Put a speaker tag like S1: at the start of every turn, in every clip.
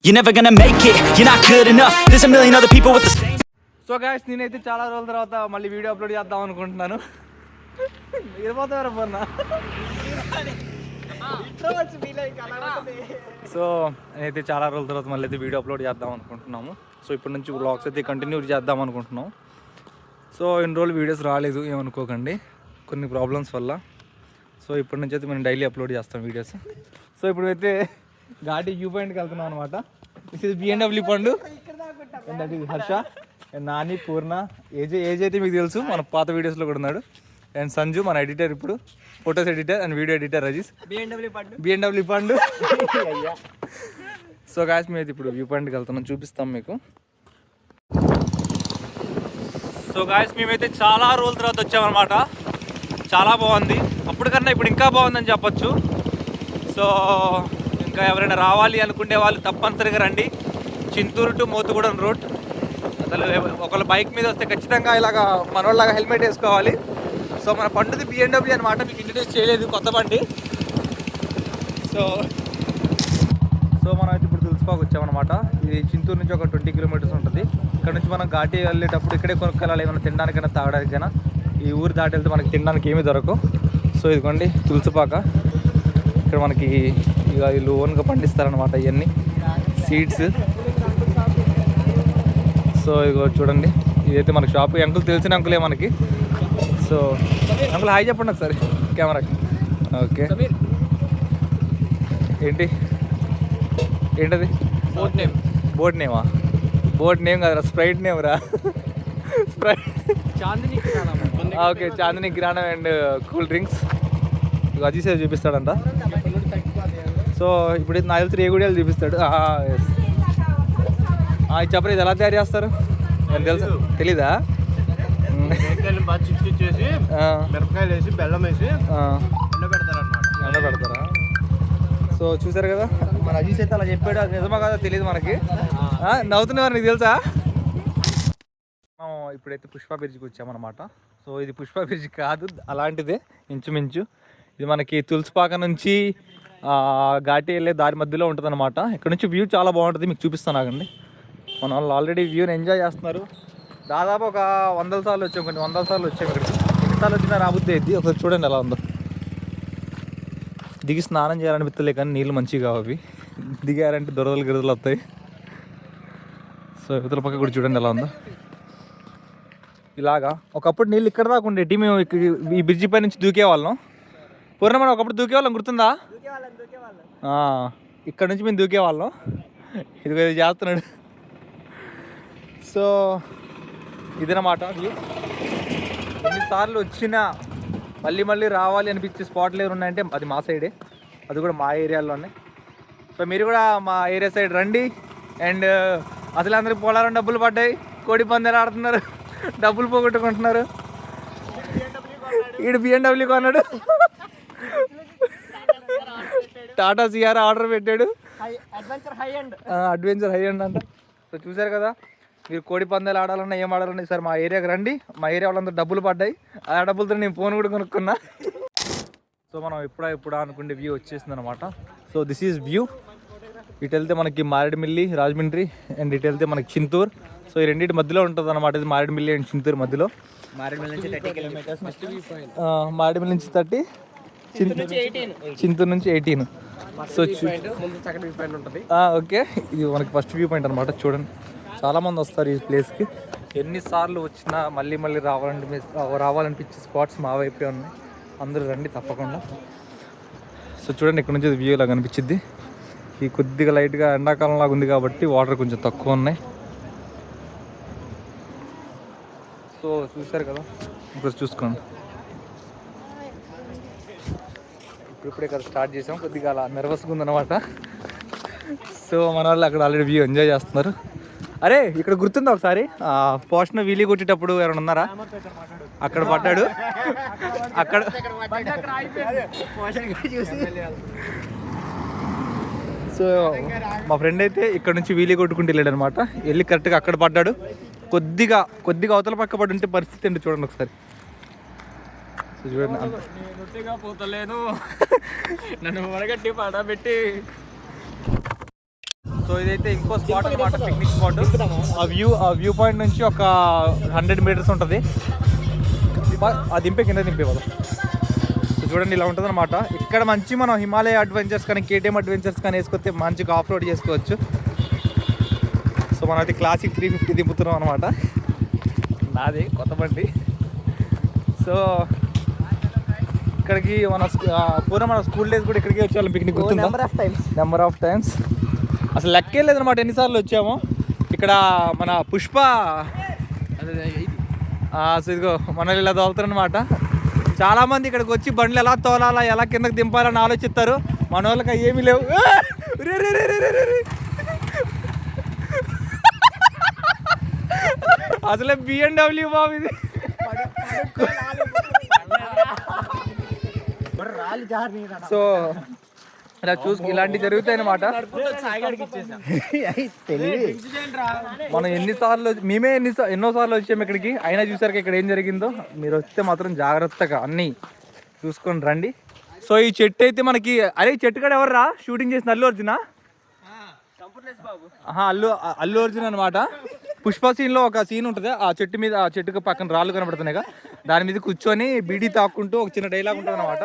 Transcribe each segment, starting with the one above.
S1: You're never gonna make it, you're not good enough. There's a million other people with the same.
S2: So guys నేనైతే చాలా రోజుల తర్వాత మళ్ళీ video upload చేద్దాం అనుకుంటున్నాను. సో నేనైతే చాలా రోజుల తర్వాత మళ్ళీ అయితే వీడియో అప్లోడ్ చేద్దాం అనుకుంటున్నాము. సో ఇప్పటి నుంచి వ్లాగ్స్ అయితే కంటిన్యూ చేద్దాం అనుకుంటున్నాం. సో ఇన్ని రోజులు వీడియోస్ రాలేదు ఏమనుకోకండి, కొన్ని ప్రాబ్లమ్స్ వల్ల. సో ఇప్పటి నుంచి అయితే మేము డైలీ అప్లోడ్ చేస్తాం వీడియోస్. సో ఇప్పుడు అయితే ఘాటి వ్యూ పాయింట్కి వెళ్తున్నాం అనమాట. దిస్ ఇస్ BMW పండు అండ్ అది Harsha and Nani, Purna, age అయితే మీకు తెలుసు, మన పాత వీడియోస్లో కూడా ఉన్నాడు. అండ్ సంజు మన ఎడిటర్, ఇప్పుడు photos editor and video editor Rajeesh. BMW Pandu. So guys మేము ఇప్పుడు వ్యూ పాయింట్కి వెళ్తున్నాం, చూపిస్తాం మీకు. సో గాయస్ మేమైతే చాలా రోజుల తర్వాత వచ్చామన్నమాట. చాలా బాగుంది, అప్పటికన్నా ఇప్పుడు ఇంకా బాగుందని చెప్పొచ్చు. సో ఇంకా ఎవరైనా రావాలి అనుకునే వాళ్ళు తప్పనిసరిగా రండి. Chintur to Motugudem road. అసలు ఒకళ్ళ బైక్ మీద వస్తే ఖచ్చితంగా ఇలాగా మనోళ్ళలాగా హెల్మెట్ వేసుకోవాలి. సో మన పండుది BMW అనమాట, మీకు ఇంట్రడ్యూస్ చేయలేదు, కొత్త బండి. సో మనం అయితే ఇప్పుడు తులసిపాకు వచ్చామన్నమాట. ఇది చింతూరు నుంచి ఒక 20 కిలోమీటర్స్ ఉంటుంది. ఇక్కడ నుంచి మనం ఘాటి వెళ్ళేటప్పుడు ఇక్కడే కొనుక్కెళ్ళాలి, ఏమైనా తినడానికైనా తాగడానికైనా. ఈ ఊరు దాటి వెళ్తే మనకి తినడానికి ఏమీ దొరకవు. సో ఇదిగోండి తులసిపాక. ఇక్కడ మనకి ఇక వీళ్ళు ఓన్గా పండిస్తారనమాట ఇవన్నీ సీడ్స్. సో ఇగో చూడండి, ఇదైతే మనకి షాప్. అంకుల్ తెలిసిన అంకులే మనకి. సో అంకుల్ హాయ్ చెప్పండి ఒకసారి కెమెరాకి. ఓకే, ఏంటది? బోట్ నేమా? బోట్ నేమ్ కదరా, స్ప్రైట్ నేమ్ రా. స్ప్రైట్ ఓకే, చాందిని కిరాణం అండ్ కూల్ డ్రింక్స్. ఇక అజీ సార్ చూపిస్తాడంట. సో ఇప్పుడు నాకు తెలిసి రేగుడియాలు చూపిస్తాడు. ఇది చెప్పరు, ఇది ఎలా తయారు చేస్తారు అని తెలుసు, తెలీదా?
S3: మిరపకాయలు వేసి బెల్లం వేసి
S2: ఎండబెడతారా? సో చూసారు కదా, మన అజీస్ అయితే అలా చెప్పాడు. అది నిజమా కదా తెలియదు మనకి. నవ్వుతున్నారు, నీకు తెలుసా? మనం ఇప్పుడైతే పుష్ప బ్రిడ్జ్కి వచ్చామన్నమాట. సో ఇది పుష్ప బ్రిడ్జ్ కాదు, అలాంటిదే ఇంచుమించు. ఇది మనకి తులసిపాక నుంచి ఘాటి వెళ్ళే దారి మధ్యలో ఉంటుంది అనమాట. ఇక్కడ నుంచి వ్యూ చాలా బాగుంటుంది, మీకు చూపిస్తాను ఆగండి. మన వాళ్ళు ఆల్రెడీ వ్యూని ఎంజాయ్ చేస్తున్నారు. దాదాపు ఒక 100 సార్లు వచ్చాం, కొన్ని 100 సార్లు వచ్చాము ఇక్కడికి. ఎన్నిసార్లు వచ్చినా రాబుద్ది అయింది. ఒకసారి చూడండి ఎలా ఉందో. దిగి స్నానం చేయాలనిపిస్తలే కానీ నీళ్ళు మంచిగా కావు అవి. దిగారంటే దొరదలు గిరదలు వస్తాయి. సో ఇవతల పక్క కూడా చూడండి ఎలా ఉందో. ఇలాగా ఒకప్పుడు నీళ్ళు ఇక్కడ దాకా ఉండేటి, మేము ఈ బ్రిడ్జి పై నుంచి దూకేవాళ్ళం. పూర్ణమని ఒకప్పుడు దూకేవాళ్ళం, గుర్తుందా? ఇక్కడ నుంచి మేము దూకేవాళ్ళం. ఇది చేస్తున్నాడు. సో ఇదన్నమాట వ్యూ. ఎన్నిసార్లు వచ్చినా మళ్ళీ రావాలి అనిపించే స్పాట్లు ఏమైనా ఉన్నాయంటే అది మా సైడే, అది కూడా మా ఏరియాలోనే. సో మీరు కూడా మా ఏరియా సైడ్ రండి. అండ్ అసలు అందరికి పోలారం డబ్బులు పడ్డాయి, కోడి పందాలు ఆడుతున్నారు, డబ్బులు పోగొట్టుకుంటున్నారు. ఈడు BMW కొన్నాడు, టాటా సిఆర్ ఆర్డర్ పెట్టాడు, అడ్వెంచర్ హై అండ్ అంట. సో చూసారు కదా, మీరు కోడి పందాలు ఆడాలన్నా ఏం ఆడాలన్నా సార్ మా ఏరియాకి రండి. మా ఏరియా వాళ్ళందరూ డబ్బులు పడ్డాయి, ఆ డబ్బులతో నేను ఫోన్ కూడా కొనుక్కున్నా. సో మనం ఎప్పుడా అనుకుంటే వ్యూ వచ్చేసింది అనమాట. So this is view. ఇటు వెళ్తే మనకి మారేడుమిల్లి, రాజమండ్రి, అండ్ ఇటు వెళ్తే మనకి చింతూరు. సో ఈ రెండింటి మధ్యలో ఉంటుంది అనమాట. ఇది మారేడుమిల్లి అండ్ చింతూరు మధ్యలో. మారేడుమిల్లి నుంచి 30 కిలోమీటర్స్, మారేడుమిల్లి నుంచి 30, చింతూరు నుంచి 18. సో ఓకే, ఇది మనకి ఫస్ట్ వ్యూ పాయింట్ అనమాట. చూడండి, చాలామంది వస్తారు ఈ ప్లేస్కి. ఎన్నిసార్లు వచ్చినా మళ్ళీ రావాలనిపించే స్పాట్స్ మా వైపే ఉన్నాయి. అందరూ రండి తప్పకుండా. సో చూడండి, ఇక్కడ నుంచి వ్యూ ఇలా కనిపించింది. ఈ కొద్దిగా లైట్గా ఎండాకాలం లాగా ఉంది కాబట్టి వాటర్ కొంచెం తక్కువ ఉన్నాయి. సో చూసారు కదా, ఇప్పుడు చూసుకోండి. ఇప్పుడే కదా స్టార్ట్ చేసాం, కొద్దిగా అలా నర్వస్గా ఉందన్నమాట. సో మన వాళ్ళు అక్కడ ఆల్రెడీ వ్యూ ఎంజాయ్ చేస్తున్నారు. అరే ఇక్కడ గుర్తుందా ఒకసారి పోస్ట్ను వీలీ కొట్టేటప్పుడు ఎవరైనా ఉన్నారా? అక్కడ పడ్డాడు, అక్కడ సో మా ఫ్రెండ్ అయితే ఇక్కడ నుంచి వీలీ కొట్టుకుంటూ వెళ్ళాడు అనమాట. వెళ్ళి కరెక్ట్గా అక్కడ పడ్డాడు. కొద్దిగా అవతల పక్క పడి ఉంటే పరిస్థితి ఏంటి చూడండి ఒకసారి. సో చూడండి, పోతలేను, నన్ను వరగట్టి పడబెట్టి. సో ఇదైతే ఇంకో స్పాట్ అనమాట, పిక్నిక్ స్పాట్. ఆ వ్యూ పాయింట్ నుంచి ఒక 100 మీటర్స్ ఉంటుంది. ఆ దింపే కింద దింపే కదా. సో చూడండి ఇలా ఉంటుంది అనమాట. ఇక్కడ మంచి మనం హిమాలయ అడ్వెంచర్స్ కానీ KTM అడ్వెంచర్స్ కానీ వేసుకొస్తే మంచిగా ఆఫ్ రోడ్ చేసుకోవచ్చు. సో మనం అయితే క్లాసిక్ 350 దింపుతున్నాం అనమాట. నాది కొత్త బండి. సో ఇక్కడికి పూర్వం మన స్కూల్ డేస్ కూడా ఇక్కడికి వచ్చేవాళ్ళం పిక్నిక్. నెంబర్ ఆఫ్ టైమ్స్ అసలు లెక్కే లేదనమాట ఎన్నిసార్లు వచ్చామో. ఇక్కడ మన పుష్ప సో ఇదిగో మనల్ని ఇలా తోలుతారనమాట. చాలామంది ఇక్కడికి వచ్చి బండ్లు ఎలా తోలాలా, ఎలా కిందకి దింపాలని ఆలోచిస్తారు. మన వాళ్ళకి ఏమీ లేవు. అసలే BMW బాబు ఇది. సో ఇలా ఇలాంటివి జరుగుతాయి అనమాట. మనం ఎన్నోసార్లు వచ్చాము ఇక్కడికి, అయినా చూసారు ఇక్కడ ఏం జరిగిందో. మీరు వస్తే మాత్రం జాగ్రత్తగా అన్నీ చూసుకొని రండి. సో ఈ చెట్టు అయితే మనకి, అరే చెట్టు కాడ ఎవర్రా షూటింగ్ చేసిన? అల్లు అర్జునా? అల్లు అర్జున్ అనమాట. పుష్ప సీన్లో ఒక సీన్ ఉంటుంది. ఆ చెట్టు మీద, ఆ చెట్టుకు పక్కన రాళ్ళు కనబడుతున్నాయి కదా, దాని మీద కూర్చొని బీడీ తాక్కుంటూ ఒక చిన్న డైలాగ్ ఉంటుంది అనమాట.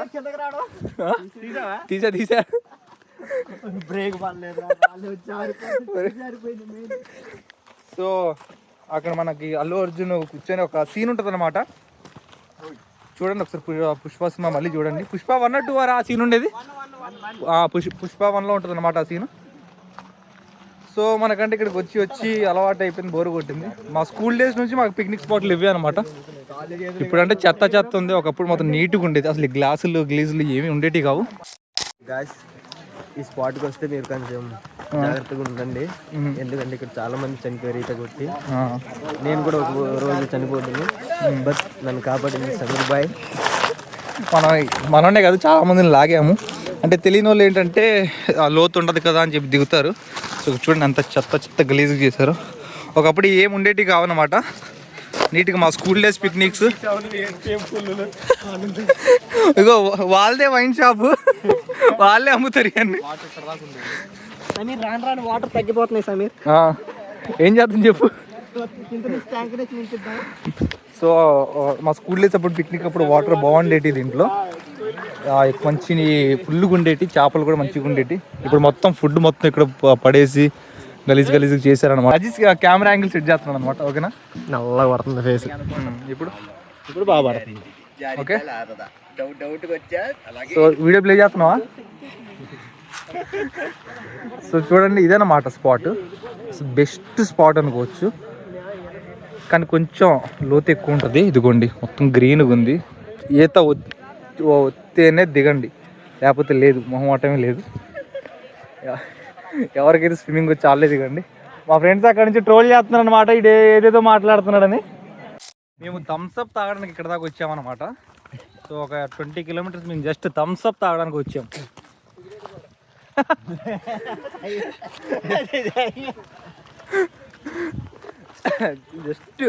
S2: తీసా సో అక్కడ మనకి అల్లు అర్జున్ కూర్చొని ఒక సీన్ ఉంటుంది అనమాట. చూడండి ఒకసారి పుష్ప సినిమా మళ్ళీ చూడండి. పుష్ప 1 or 2 ఆ సీన్ ఉండేది. పుష్ప 1లో ఉంటుంది అనమాట ఆ సీన్. సో మనకంటే ఇక్కడికి వచ్చి అలవాటు అయిపోయింది, బోరు కొట్టింది. మా స్కూల్ డేస్ నుంచి మాకు పిక్నిక్ స్పాట్లు ఇవే అనమాట. ఇప్పుడంటే చెత్త ఉంది, ఒకప్పుడు మొత్తం నీట్గా ఉండేది. అసలు గ్లాసులు గ్లీజులు ఏమి ఉండేవి కావు.
S3: గాయ్స్, ఈ స్పాట్కి వస్తే మీరు కొంచెం జాగ్రత్తగా ఉండండి. ఎందుకంటే ఇక్కడ చాలా మంది చనిపోయారు ఈత కొట్టి. నేను కూడా ఒక రోజు చనిపోతుంది, బట్ నన్ను కాపాడింది సమీర్ బాయ్.
S2: మననే కాదు, చాలా మందిని లాగాము. అంటే తెలియని వాళ్ళు ఏంటంటే లోతు ఉండదు కదా అని చెప్పి దిగుతారు. సో చూడండి అంత చెత్త గలీజ్గా చేశారు. ఒకప్పుడు ఏం ఉండేటివి కావన్నమాట. నీట్గా మా స్కూల్ డేస్ పిక్నిక్స్. ఇగో వాళ్ళదే వైన్ షాపు, వాళ్ళే అమ్ముతారు ఇవన్నీ.
S3: వాటర్ తగ్గిపోతున్నాయి సమీర్.
S2: ఏం చేద్దాం చెప్పు. సో మా స్కూల్ డేస్ అప్పుడు పిక్నిక్ అప్పుడు వాటర్ బాగుండేటి. దీంట్లో మంచి ఫుల్గా ఉండేటి, చేపలు కూడా మంచిగా ఉండేటి. ఇప్పుడు మొత్తం ఫుడ్ మొత్తం ఇక్కడ పడేసి గలీజ్గా చేశారనమాట. అజిత్ కెమెరా యాంగిల్ సెట్ చేస్తున్నాడు అనమాట. ఓకేనా?
S3: నల్లగా పడుతుంది ఫేస్. ఇప్పుడు బాగా పడుతుంది.
S2: ఓకే, సో వీడియో ప్లే చేస్తున్నావా? సో చూడండి ఇదేనమాట స్పాట్. బెస్ట్ స్పాట్ అనుకోవచ్చు, కానీ కొంచెం లోతు ఎక్కువ ఉంటుంది. ఇదిగోండి మొత్తం గ్రీన్గా ఉంది. ఈత వస్తేనే దిగండి, లేకపోతే లేదు, మొహమాటమే లేదు. ఎవరికైతే స్విమ్మింగ్ వచ్చి చాలే దిగండి. మా ఫ్రెండ్స్ అక్కడ నుంచి ట్రోల్ చేస్తున్నారు అనమాట, ఏదేదో మాట్లాడుతున్నాడని. మేము థమ్స్అప్ తాగడానికి ఇక్కడ దాకా వచ్చామన్నమాట. సో ఒక 20 kilometers మేము జస్ట్ థమ్స్అప్ తాగడానికి వచ్చాం. జస్ట్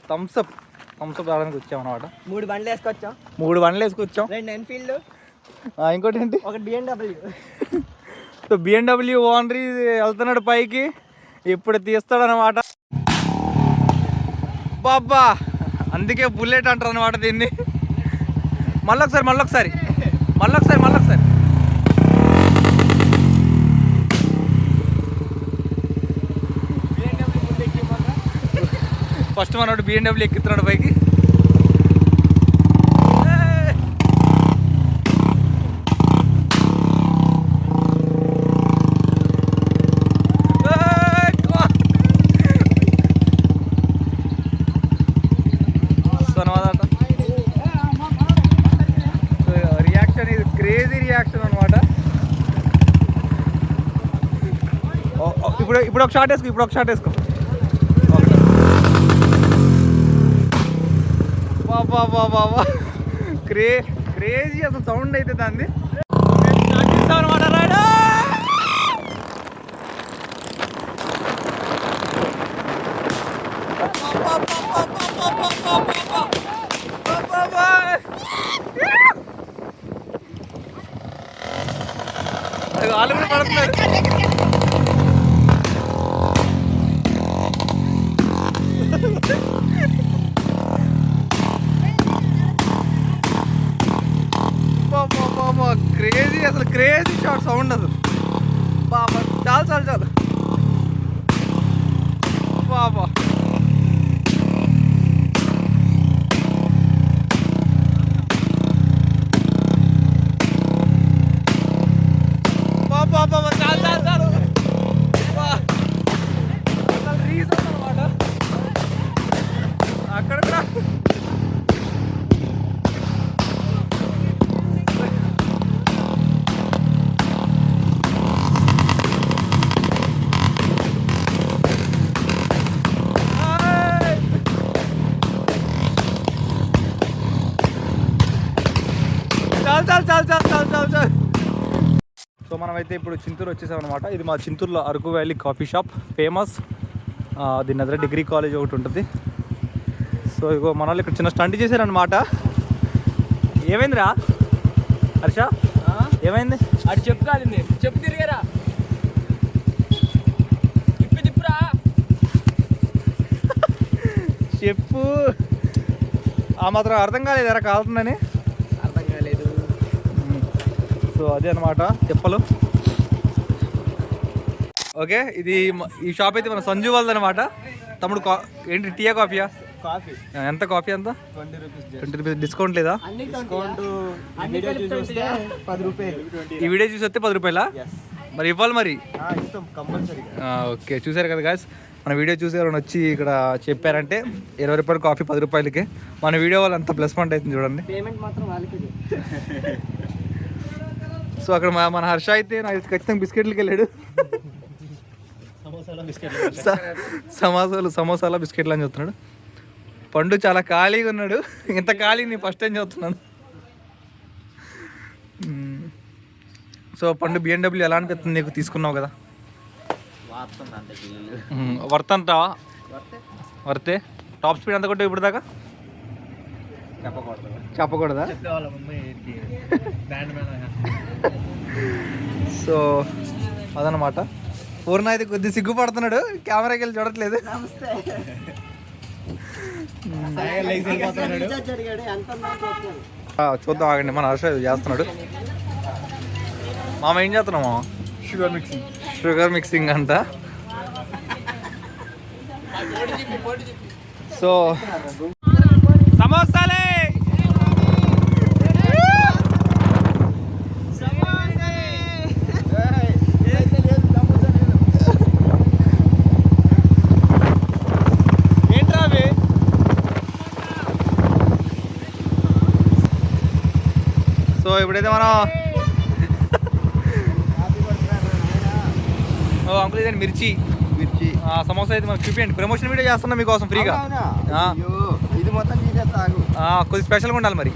S2: థమ్స్అప్ తాగడానికి వచ్చాం అనమాట.
S3: 3 బండ్లు వేసుకొచ్చాం.
S2: 3 బండ్లు వేసుకొచ్చాం.
S3: 2 ఎన్ఫీల్డ్,
S2: ఇంకోటి ఏంటి,
S3: ఒక BMW.
S2: సో BMW ఓనర్ వెళ్తున్నాడు పైకి, ఇప్పుడు తీస్తాడనమాట. బాబా, అందుకే బుల్లెట్ అంటారు అనమాట దీన్ని. మళ్ళొకసారి ఫస్ట్ మనోడు BMW ఎక్కుతున్నాడు పైకి. రియాక్షన్ ఇది క్రేజీ రియాక్షన్ అనమాట. ఇప్పుడు ఒక షాట్ వేసుకో. బాబా క్రేజీ అసలు సౌండ్ అయితే దాన్ని. అనమాట రాడా వాళ్ళు కూడా పడుతున్నారు. క్రేజీ, అసలు క్రేజీ షాట్ సౌండ్ అసలు. బాబా చాలు చాలు చాలు బాబా. బాబా బాబా చాలు చాలు చాలు. అసలు రీజన్ అనమాట అక్కడ కూడా. చాలు చాలు చాలు చాలు చాలు చాలు చాలు. సో మనమైతే ఇప్పుడు చింతూరు వచ్చేసాం అనమాట. ఇది మా చింతూరులో Araku valley coffee shop famous. దీని దగ్గర డిగ్రీ కాలేజ్ ఒకటి ఉంటుంది. సో ఇగో మన వాళ్ళు ఇక్కడ చిన్న స్టంట్ చేశారనమాట. ఏమైందిరా హర్ష? ఏమైంది?
S3: అటు చెప్పు కాదండి, చెప్పు తిరిగారా, తిప్పి తిప్పురా
S2: చెప్పు. ఆ మాత్రం అర్థం కాలేదు ఎరా కాలుతుందని.
S3: అర్థం కాలేదు.
S2: సో అదే అనమాట చెప్పలు. ఓకే, ఇది ఈ షాప్ అయితే మన సంజు వాళ్ళది అనమాట. తమ్ముడు ఏంటి టీయా కాఫీయా?
S3: కాఫీ
S2: ఎంత కాఫీ అంతా? 20 రూపీస్. డిస్కౌంట్ లేదా?
S3: డిస్కౌంట్ వీడియో చూసి వస్తే 10 రూపాయలు.
S2: ఈ వీడియో చూసి వస్తే 10 రూపాయలా? మరి ఇవ్వాలి మరి.
S3: ఇస్తాం కంపల్సరీ.
S2: ఓకే, చూసారు కదా గాయస్, మన వీడియో చూసి ఎవరైనా వచ్చి ఇక్కడ చెప్పారంటే 20 రూపాయలు కాఫీ 10 రూపాయలకి. మన వీడియో వాళ్ళు అంత ప్లస్ పాయింట్ అవుతుంది చూడండి.
S3: పేమెంట్ మాత్రం వాళ్ళకి.
S2: సో అక్కడ మన హర్ష అయితే నాకు ఖచ్చితంగా బిస్కెట్లకి వెళ్ళాడు. సమోసాల బిస్కెట్లు అని చెప్తున్నాడు. పండు చాలా ఖాళీగా ఉన్నాడు. ఇంత ఖాళీ నేను ఫస్ట్ టైం చెప్తున్నాను. సో పండు BMW ఎలా అనిపిస్తుంది నీకు? తీసుకున్నావు కదా, వర్త్ అంటావా? వర్తే. టాప్ స్పీడ్ ఎంత కొట్టావు ఇప్పుడు దాకా? చెప్పకూడదా? సో అదనమాట. పూర్ణ అయితే కొద్దిగా సిగ్గుపడుతున్నాడు, కెమెరాకి వెళ్ళి చూడట్లేదు. చూద్దాం ఆగండి, మన హర్ష చేస్తున్నాడు. మామ ఏం చేస్తున్నామా? షుగర్ మిక్సింగ్ అంట. సో సమోసాలే. సో ఇప్పుడైతే మనం అంకుల్ ఇదండి మిర్చి సమోసా అయితే మనకు చూపించండి. ప్రమోషన్ వీడియో చేస్తున్నా మీకోసం ఫ్రీగా.
S3: ఇది మొత్తం
S2: కొద్ది స్పెషల్గా ఉండాలి మరి.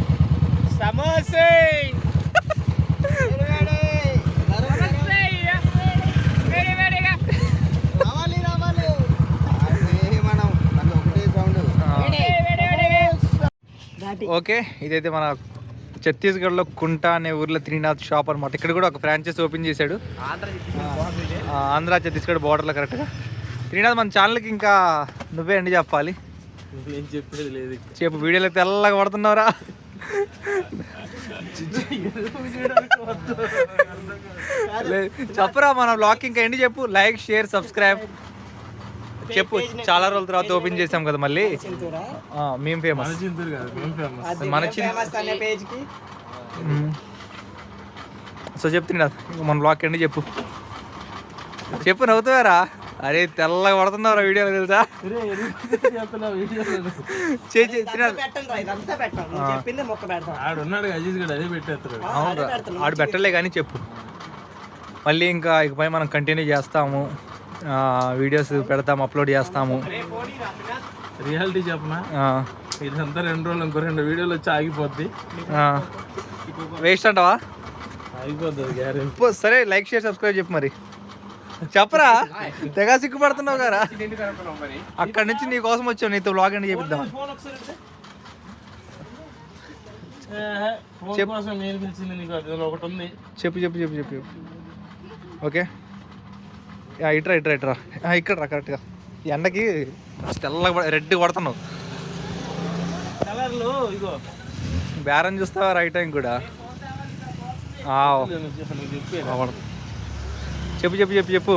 S3: సమోసే
S2: ఓకే, ఇదైతే మన ఛత్తీస్గఢ్లో కుంటా అనే ఊర్లో త్రినాథ్ షాప్ అనమాట. ఇక్కడ కూడా ఒక ఫ్రాంచైజ్ ఓపెన్ చేశాడు. ఆంధ్ర ఛత్తీస్గఢ్ బార్డర్లో కరెక్ట్గా. త్రినాథ్ మన ఛానల్కి ఇంకా నువ్వే అండి చెప్పాలి.
S3: ఏం చెప్పేది లేదు.
S2: చెప్పు, వీడియోలో తెల్లగా పడుతున్నావురా. చెప్పరా మన బ్లాగ్ ఇంకా ఏంటి చెప్పు. లైక్, షేర్, సబ్స్క్రైబ్ చెప్పు. చాలా రోజుల తర్వాత ఓపెన్ చేసాం కదా మళ్ళీ. మేము ఫేమస్ మన పేజ్కి. సో చెప్తున్నా మన బ్లాగ్ ఏంటి చెప్పు. చెప్పు, నవ్వుతావారా? అరే తెల్లగా పడుతున్నావురా వీడియోలో తెలుసా. ఆడు పెట్టలే కానీ చెప్పు. మళ్ళీ ఇంకా ఇకపై మనం కంటిన్యూ చేస్తాము, వీడియోస్ పెడతాము, అప్లోడ్ చేస్తాము.
S3: రియాలిటీ చెప్పనా, ఇదంతా 2 రోజులు ఇంకో 2 వీడియోలు వచ్చి ఆగిపోద్ది.
S2: వేస్ట్ అంటావా?
S3: అయిపోద్ది.
S2: సరే, లైక్, షేర్, సబ్స్క్రైబ్ చెప్పు మరి. చెప్పరా, తెగ సిగ్గుపడుతున్నావు కదా. అక్కడి నుంచి నీ కోసం వచ్చావు, నీతో వ్లాగ్ అని చేపిద్దాం. చెప్పు చెప్పు చెప్పు చెప్పు. ఓకే, ఇట్రా ఇట్రా ఇట్రా, ఇక్కడ రా కరెక్ట్గా. ఎండకి తెల్లగా రెడ్ కొడుతున్నావు. బేరం చూస్తావా రైట్ టైం కూడా. చెప్పు చెప్పు చెప్పు చెప్పు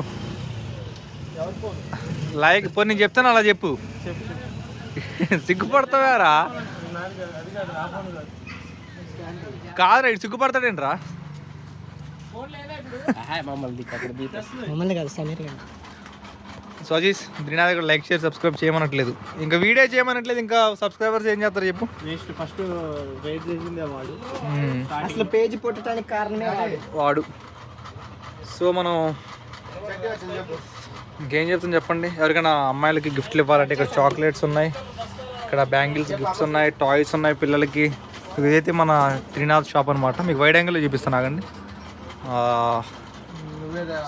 S2: లైక్ ఇప్పుడు నేను చెప్తాను అలా చెప్పు. సిగ్గుపడతావారా? కాదురా ఇటు సిగ్గుపడతాడేంట్రా? సో అజీస్ త్రినాథ్ కూడా లైక్ షేర్ సబ్స్క్రైబ్ చేయమనట్లేదు, ఇంకా వీడియో చేయమనట్లేదు, ఇంకా సబ్స్క్రైబర్స్ ఏం చేస్తారు చెప్పు?
S3: ఫస్ట్ వెయిట్ చేసిందే వాడు, అసలు పేజ్ పుట్టడానికి కారణమే
S2: వాడు. సో మనం ఇంకేం చెప్తాం చెప్పండి. ఎవరికైనా అమ్మాయిలకి గిఫ్ట్లు ఇవ్వాలంటే ఇక్కడ చాక్లెట్స్ ఉన్నాయి, ఇక్కడ బ్యాంగిల్స్ గిఫ్ట్స్ ఉన్నాయి, టాయ్స్ ఉన్నాయి పిల్లలకి. ఇదైతే మన త్రినాథ్ షాప్ అనమాట. మీకు వైడ్ యాంగిల్లో చూపిస్తాను ఆగండి.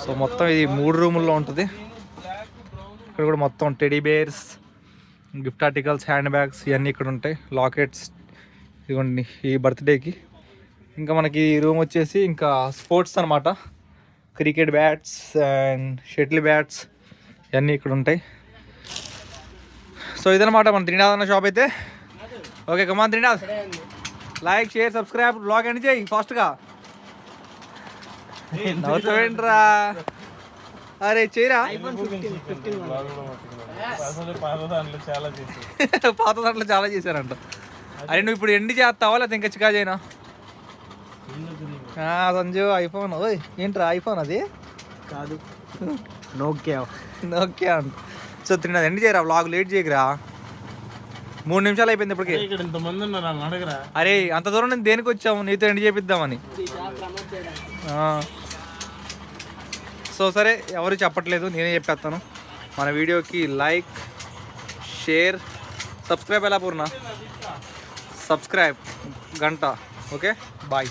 S2: సో మొత్తం ఇది 3 రూముల్లో ఉంటుంది. ఇక్కడ కూడా మొత్తం teddy bears, gift articles, hand bags ఇవన్నీ ఇక్కడ ఉంటాయి. లాకెట్స్ ఇదిగోండి ఈ బర్త్డేకి. ఇంకా మనకి ఈ రూమ్ వచ్చేసి ఇంకా స్పోర్ట్స్ అనమాట. Cricket bats and shuttle bats ఇవన్నీ ఇక్కడ ఉంటాయి. సో ఇదనమాట మన త్రినాథ్ అన్న షాప్ అయితే. Okay come on Trinath, like share subscribe, blog end చేయి ఫాస్ట్గా. నవ్వుతావేంట్రా? అరే చేయరా. పాత దాంట్లో చాలా చేశారంట. అరే నువ్వు ఇప్పుడు ఎండి చేస్తావా లేకపోతే ఇంకా చికా చేయనా? సంజు ఐఫోన్. ఓయ్ ఏంట్రా ఐఫోన్ అది?
S3: కాదు నోకియా
S2: అంట. సో త్రినాథ్ ఎండి చేయరా, వ్లాగ్ లేట్ చేయకురా. 3 నిమిషాలు అయిపోయింది ఇప్పటికి. అరే అంత దూరం నేను దేనికి వచ్చాము? నీతో ఎండి చేపిద్దామని. సో సరే ఎవరు చెప్పట్లేదు, నేనే చెప్పేస్తాను. మన వీడియోకి లైక్ షేర్ సబ్స్క్రైబ్ ఎలా పూర్ణ? సబ్స్క్రైబ్ గంట. Okay bye.